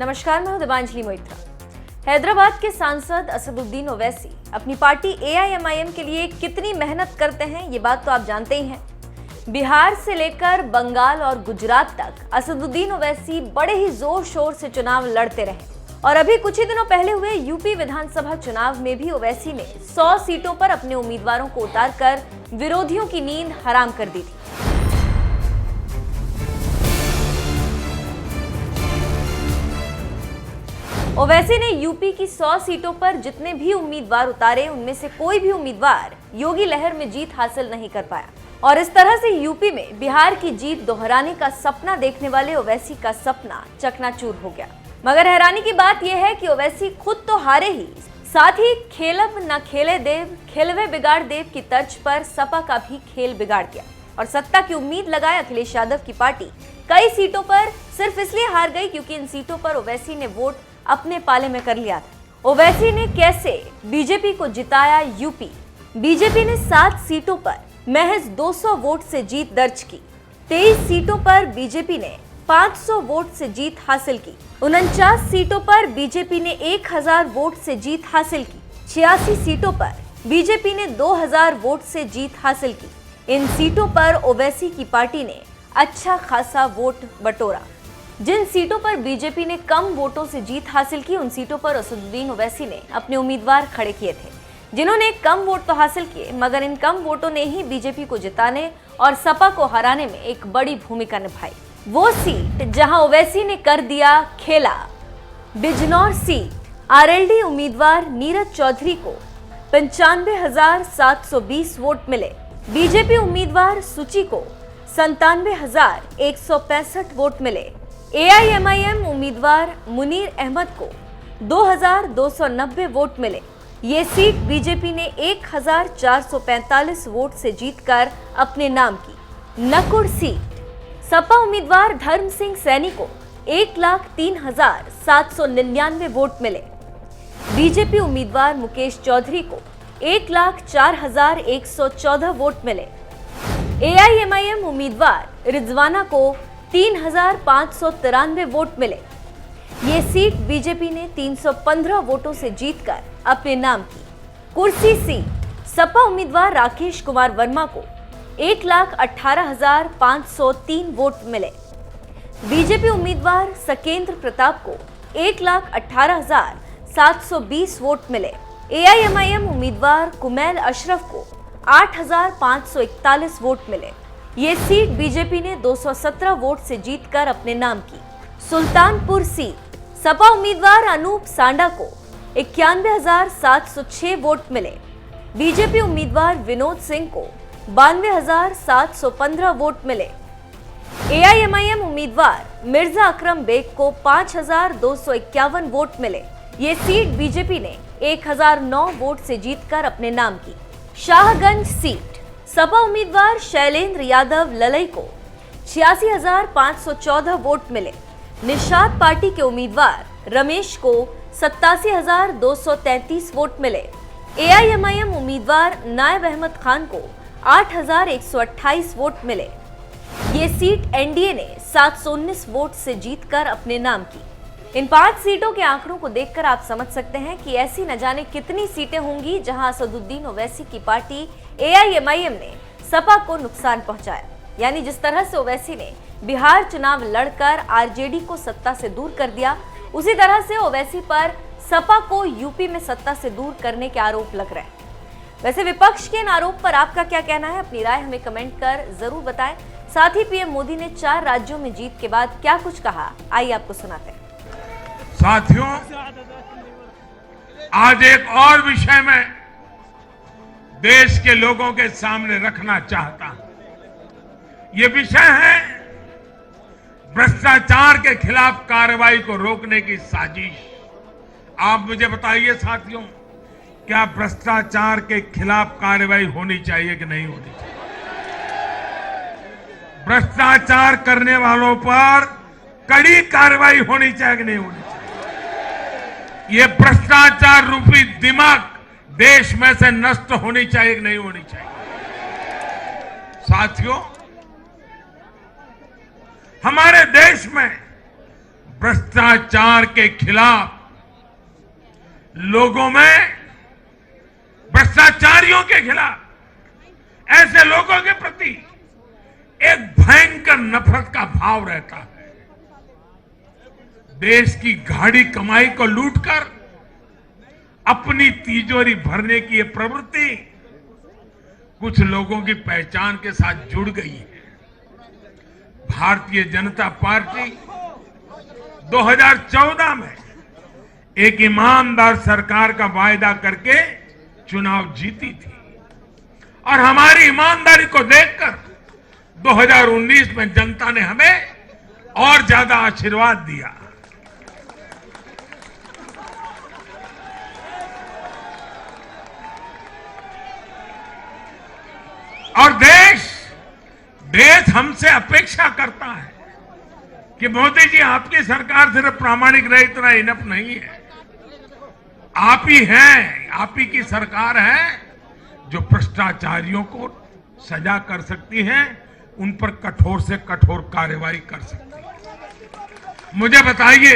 नमस्कार, मैं हूं दिबांजलि मोइत्रा। हैदराबाद के सांसद असदुद्दीन ओवैसी अपनी पार्टी एआईएमआईएम के लिए कितनी मेहनत करते हैं, ये बात तो आप जानते ही हैं। बिहार से लेकर बंगाल और गुजरात तक असदुद्दीन ओवैसी बड़े ही जोर शोर से चुनाव लड़ते रहे और अभी कुछ ही दिनों पहले हुए यूपी विधानसभा चुनाव में भी ओवैसी ने 100 सीटों पर अपने उम्मीदवारों को उतारकर विरोधियों की नींद हराम कर दी थी। ओवैसी ने यूपी की 100 सीटों पर जितने भी उम्मीदवार उतारे, उनमें से कोई भी उम्मीदवार योगी लहर में जीत हासिल नहीं कर पाया और इस तरह से यूपी में बिहार की जीत दोहराने का सपना देखने वाले ओवैसी का सपना चकनाचूर हो गया। मगर हैरानी की बात यह है कि ओवैसी खुद तो हारे ही, साथ ही खेलब न खेले देव खेलवे बिगाड़ देव की तर्ज पर सपा का भी खेल बिगाड़ दिया और सत्ता की उम्मीद लगाए अखिलेश यादव की पार्टी कई सीटों पर सिर्फ इसलिए हार गई क्योंकि इन सीटों पर ओवैसी ने वोट अपने पाले में कर लिया था। ओवैसी ने कैसे बीजेपी को जिताया यूपी। बीजेपी ने 7 सीटों पर महज 200 वोट से जीत दर्ज की। 23 सीटों पर बीजेपी ने 500 वोट से जीत हासिल की। 49 सीटों पर बीजेपी ने 1000 वोट से जीत हासिल की। 86 सीटों पर बीजेपी ने 2000 वोट से जीत हासिल की। इन सीटों पर ओवैसी की पार्टी ने अच्छा खासा वोट बटोरा। जिन सीटों पर बीजेपी ने कम वोटों से जीत हासिल की, उन सीटों पर असदुद्दीन ओवैसी ने अपने उम्मीदवार खड़े किए थे। जिन्होंने कम वोट तो हासिल किए, मगर इन कम वोटों ने ही बीजेपी को जिताने और सपा को हराने में एक बड़ी भूमिका निभाई। वो सीट जहां ओवैसी ने कर दिया खेला, बिजनौर सीट। आरएलडी उम्मीदवार नीरज चौधरी को 95,720 वोट मिले। बीजेपी उम्मीदवार सुची को 97,165 वोट मिले। एआईएमआईएम उम्मीदवार मुनीर अहमद को 2,290 वोट मिले। ये सीट बीजेपी ने 1,445 वोट से जीतकर अपने नाम की। नकुड़ सीट सपा उम्मीदवार धर्म सिंह सैनी को 1,03,799 वोट मिले। बीजेपी उम्मीदवार मुकेश चौधरी को 1,04,114 वोट मिले। एआईएमआईएम उम्मीदवार रिजवाना को 3,593 वोट मिले। ये सीट बीजेपी ने 315 वोटों से जीतकर अपने नाम की। कुर्सी सीट सपा उम्मीदवार राकेश कुमार वर्मा को 1,18,503 वोट मिले। बीजेपी उम्मीदवार सकेंद्र प्रताप को 1,18,720 वोट मिले। एआईएमआईएम उम्मीदवार कुमैल अशरफ को 8,541 वोट मिले। ये सीट बीजेपी ने 217 वोट से जीतकर अपने नाम की। सुल्तानपुर सीट सपा उम्मीदवार अनूप सांडा को 91,706 वोट मिले। बीजेपी उम्मीदवार विनोद सिंह को 92,715 वोट मिले। एआईएमआईएम उम्मीदवार मिर्जा अकरम बेग को 5,251 वोट मिले। ये सीट बीजेपी ने 1,009 वोट से जीतकर अपने नाम की। शाहगंज सीट सपा उम्मीदवार शैलेंद्र यादव ललई को 86,514 वोट मिले। निषाद पार्टी के उम्मीदवार रमेश को 87,233 वोट मिले। एआईएमआईएम उम्मीदवार नायब अहमद खान को 8,128 वोट मिले। ये सीट एनडीए ने 719 वोट से जीतकर अपने नाम की। इन 5 सीटों के आंकड़ों को देखकर आप समझ सकते हैं कि ऐसी न जाने कितनी सीटें होंगी जहां असदुद्दीन ओवैसी की पार्टी एआईएमआईएम ने सपा को नुकसान पहुंचाया। यानी जिस तरह से ओवैसी ने बिहार चुनाव लड़कर आरजेडी को सत्ता से दूर कर दिया, उसी तरह से ओवैसी पर सपा को यूपी में सत्ता से दूर करने के आरोप लग रहे हैं। वैसे विपक्ष के इन आरोप पर आपका क्या कहना है? अपनी राय हमें कमेंट कर जरूर बताएं। साथ ही पीएम मोदी ने 4 राज्यों में जीत के बाद क्या कुछ कहा, आइए आपको सुनाते हैं। साथियों, आज एक और विषय में देश के लोगों के सामने रखना चाहता हूं। ये विषय है भ्रष्टाचार के खिलाफ कार्रवाई को रोकने की साजिश। आप मुझे बताइए साथियों, क्या भ्रष्टाचार के खिलाफ कार्रवाई होनी चाहिए कि नहीं होनी चाहिए? भ्रष्टाचार करने वालों पर कड़ी कार्रवाई होनी चाहिए कि नहीं होनी चाहिए? ये भ्रष्टाचार रूपी दिमाग देश में से नष्ट होनी चाहिए कि नहीं होनी चाहिए? साथियों, हमारे देश में भ्रष्टाचार के खिलाफ लोगों में, भ्रष्टाचारियों के खिलाफ, ऐसे लोगों के प्रति एक भयंकर नफरत का भाव रहता है। देश की गाढ़ी कमाई को लूटकर अपनी तिजोरी भरने की ये प्रवृत्ति कुछ लोगों की पहचान के साथ जुड़ गई है। भारतीय जनता पार्टी 2014 में एक ईमानदार सरकार का वायदा करके चुनाव जीती थी और हमारी ईमानदारी को देखकर 2019 में जनता ने हमें और ज्यादा आशीर्वाद दिया। और देश हमसे अपेक्षा करता है कि मोदी जी, आपकी सरकार सिर्फ प्रामाणिक रहे इतना इनफ नहीं है। आप ही हैं, आप ही की सरकार है जो भ्रष्टाचारियों को सजा कर सकती है, उन पर कठोर से कठोर कार्रवाई कर सकती है। मुझे बताइए,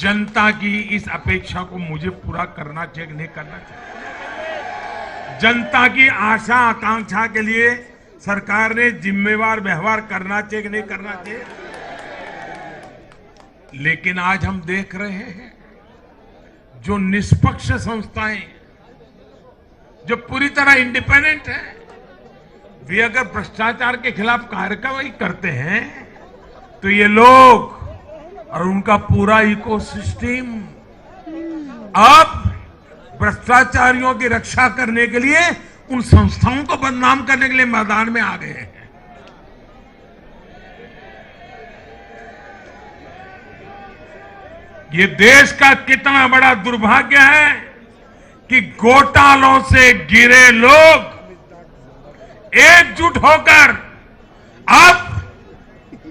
जनता की इस अपेक्षा को मुझे पूरा करना चाहिए कि नहीं करना चाहिए? जनता की आशा आकांक्षा के लिए सरकार ने जिम्मेवार व्यवहार करना चाहिए कि नहीं करना चाहिए? लेकिन आज हम देख रहे हैं जो निष्पक्ष संस्थाएं, जो पूरी तरह इंडिपेंडेंट है, वे अगर भ्रष्टाचार के खिलाफ कार्रवाई करते हैं तो ये लोग और उनका पूरा इकोसिस्टम अब भ्रष्टाचारियों की रक्षा करने के लिए, उन संस्थाओं को बदनाम करने के लिए मैदान में आ गए हैं। ये देश का कितना बड़ा दुर्भाग्य है कि घोटालों से घिरे लोग एकजुट होकर अब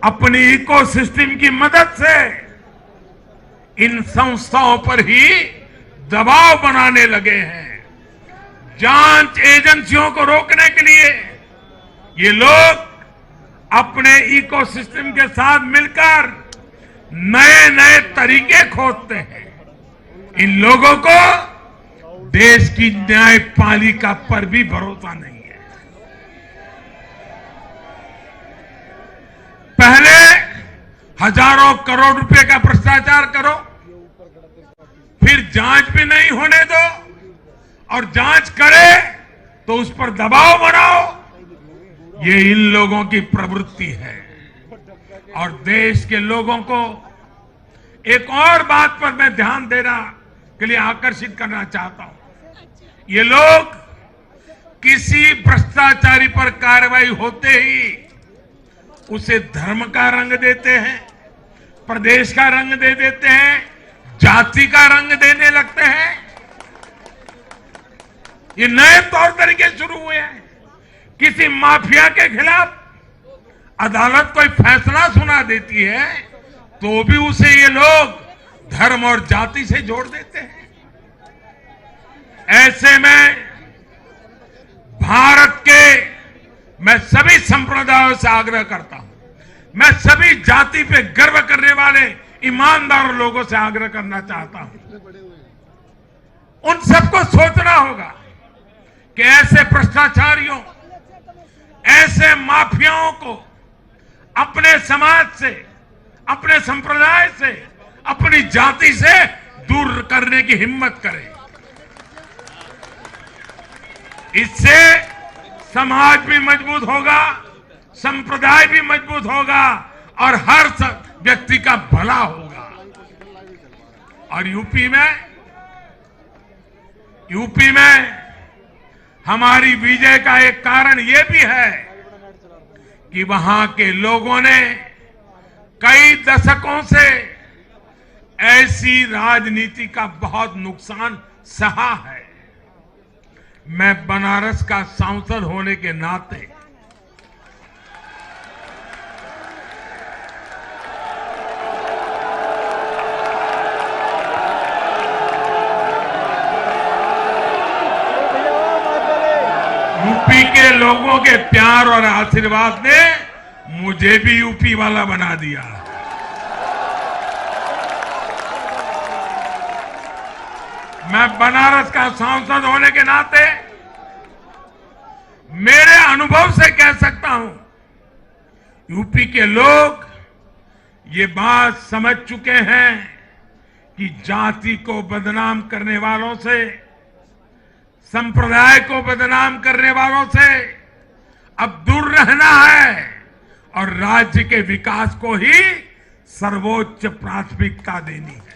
अपनी इकोसिस्टम की मदद से इन संस्थाओं पर ही दबाव बनाने लगे हैं। जांच एजेंसियों को रोकने के लिए ये लोग अपने इकोसिस्टम के साथ मिलकर नए नए तरीके खोजते हैं। इन लोगों को देश की न्यायपालिका पर भी भरोसा नहीं है। पहले हजारों करोड़ रुपए का भ्रष्टाचार करो, फिर जांच भी नहीं होने दो, और जांच करे तो उस पर दबाव बनाओ। ये इन लोगों की प्रवृत्ति है। और देश के लोगों को एक और बात पर मैं ध्यान देना के लिए आकर्षित करना चाहता हूं। ये लोग किसी भ्रष्टाचारी पर कार्रवाई होते ही उसे धर्म का रंग देते हैं, प्रदेश का रंग दे देते हैं, जाति का रंग देने लगते हैं। ये नए तौर तरीके शुरू हुए हैं। किसी माफिया के खिलाफ अदालत कोई फैसला सुना देती है तो भी उसे ये लोग धर्म और जाति से जोड़ देते हैं। ऐसे में भारत के मैं सभी संप्रदायों से आग्रह करता हूं, मैं सभी जाति पे गर्व करने वाले ईमानदार लोगों से आग्रह करना चाहता हूं, उन सबको सोचना होगा कि ऐसे भ्रष्टाचारियों, ऐसे माफियाओं को अपने समाज से, अपने संप्रदाय से, अपनी जाति से दूर करने की हिम्मत करें। इससे समाज भी मजबूत होगा, संप्रदाय भी मजबूत होगा और हर व्यक्ति का भला होगा। और यूपी में हमारी विजय का एक कारण यह भी है कि वहां के लोगों ने कई दशकों से ऐसी राजनीति का बहुत नुकसान सहा है। मैं बनारस का सांसद होने के नाते यूपी के लोगों के प्यार और आशीर्वाद ने मुझे भी यूपी वाला बना दिया। मैं बनारस का सांसद होने के नाते मेरे अनुभव से कह सकता हूं, यूपी के लोग ये बात समझ चुके हैं कि जाति को बदनाम करने वालों से, संप्रदाय को बदनाम करने वालों से अब दूर रहना है और राज्य के विकास को ही सर्वोच्च प्राथमिकता देनी है।